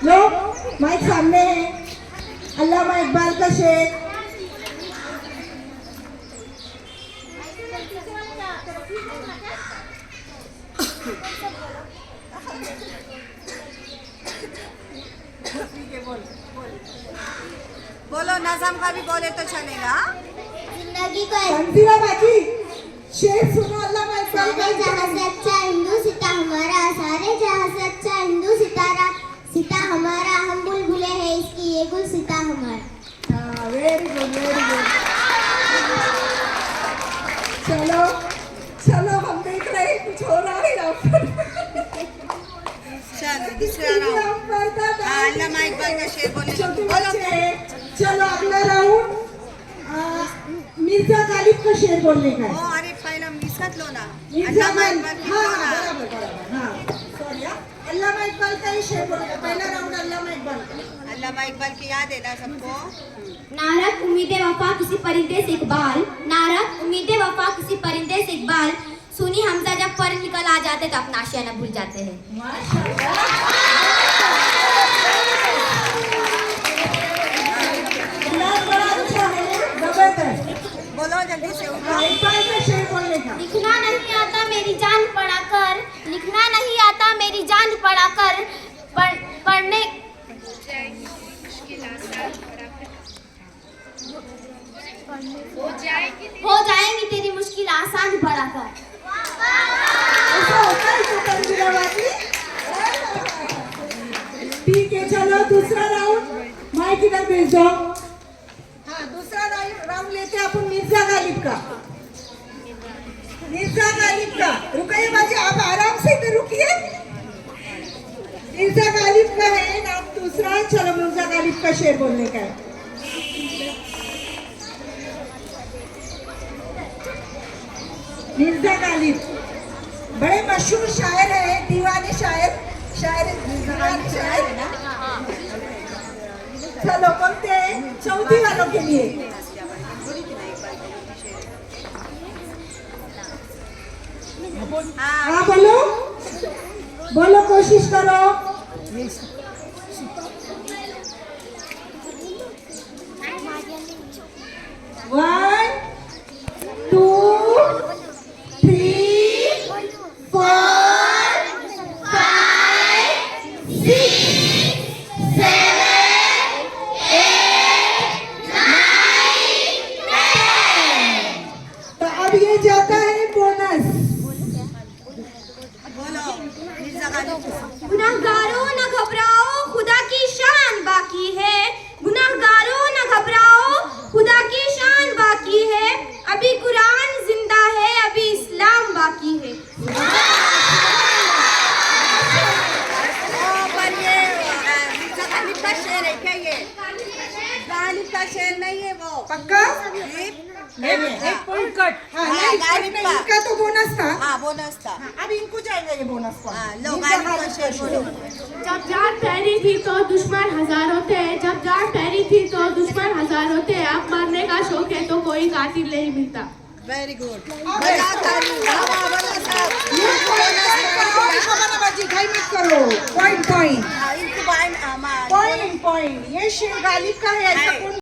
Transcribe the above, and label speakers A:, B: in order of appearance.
A: Low mic सामने है। अल्लामा इकबाल का शेर।
B: बोलो, नज़म का भी बोले तो चलेगा।
C: जिंदगी को
A: तंजीला बाजी शेर सुनो अल्लामा इकबाल का।
C: सारे जहां से अच्छा हिंदू सिता हमारा, सारे जहां से अच्छा हिंदू सितारा, सिता हमारा, हम बुलबुले हैं इसकी ये गुल सिता हमारा।
A: हाँ वेरी गुड वेरी गुड। चलो चलो हम देख रहे हैं कुछ हो रहा है यहाँ पर।
B: चलो दूसरा राउंड। अल्लामा इकबाल का शेर बोले।
A: छोटे
B: बोलो।
A: बच्चे, चलो अगला राउंड मिर्जा गालिब का शेर बोलने का
B: ओ
A: है।
B: अरे पहला मिसकत लो ना।
A: मिर्जा
B: अल्लामा
A: गालिब,
B: इकबाल की
A: हाँ
B: लो ना।
A: बराबर बराबर, हाँ सॉरी हाँ। अल्लामा इकबाल का ही शेर बोलने का, पहला राउंड अल्लामा इकबाल का।
B: अल्लामा इकबाल की याद है ना सबको।
C: नारक उम्मीदे वफा किसी परिंदे से इकबाल, नारक उम्मीदे वफा किसी परिंदे से इकबाल, सुनी हमजा जब पर निकल आ जाते तो अपना आशियाना भूल जाते हैं।
A: बड़ा अच्छा है, जबरदस्त।
B: बोलो जल्दी से उठो।
A: इकबाल का शेर बोलने का।
C: लिखना नहीं आता मेरी जान पढ़ा कर, लिखना नहीं आता मेरी जान पढ़ा कर, पढ़ने हो जाएंगी तेरी मुश्किल आसान पढ़ा कर।
A: ऐसा होता है तो तंजीला बाजी। ठीक है चलो दूसरा राउंड माइक इधर भेज दो। हाँ दूसरा राउंड लेते हैं अपन मिर्जा गालिब का। मिर्जा गालिब का रुकिए बाजी, आप आराम से इधर रुकिए। मिर्जा गालिब का है नाम दूसरा। चलो मिर्जा गालिब का शेर बोलने का है। मिर्जा गालिब बड़े मशहूर शायर है, दीवाने शायर, दीवाने शायर। चलो बोलते हैं चौथी वालों के लिए। हाँ बोलो बोलो, कोशिश करो। One two three four five six seven eight nine ten. तो अब ये जाता है बोनस।
B: बोलो मिर्जा गालिब।
C: गुनाहगारों न घबराओ खुदा की शान बाकी है, गुनाहगारों न घबराओ खुदा की शान बाकी है, अभी कुरान जिंदा है अभी इस्लाम बाकी है।
B: पर ये मिर्जा गालिब का शेर है क्या? ये गालिब का शेर नहीं है वो।
A: पक्का?
B: एक पॉइंट कट।
A: हाँ गालिब का इनका तो बोनस था।
B: हाँ बोनस था।
A: अब इनको जाएगा ये बोनस का।
B: हाँ लो गालिब का शेर बोलो।
D: जब जाट फैली थी तो दुश्मन हजारों थे, जब जाट फैली थी तो दुश्मन हजारों थे, अब मरने का शौक है तो कोई कातिल नहीं मिलता।
B: Very good.
A: घाई मत करो। पॉइंट पॉइंट
B: इनको
A: पॉइंट पॉइंट, ये शेर गालिब का है। ऐसा कौन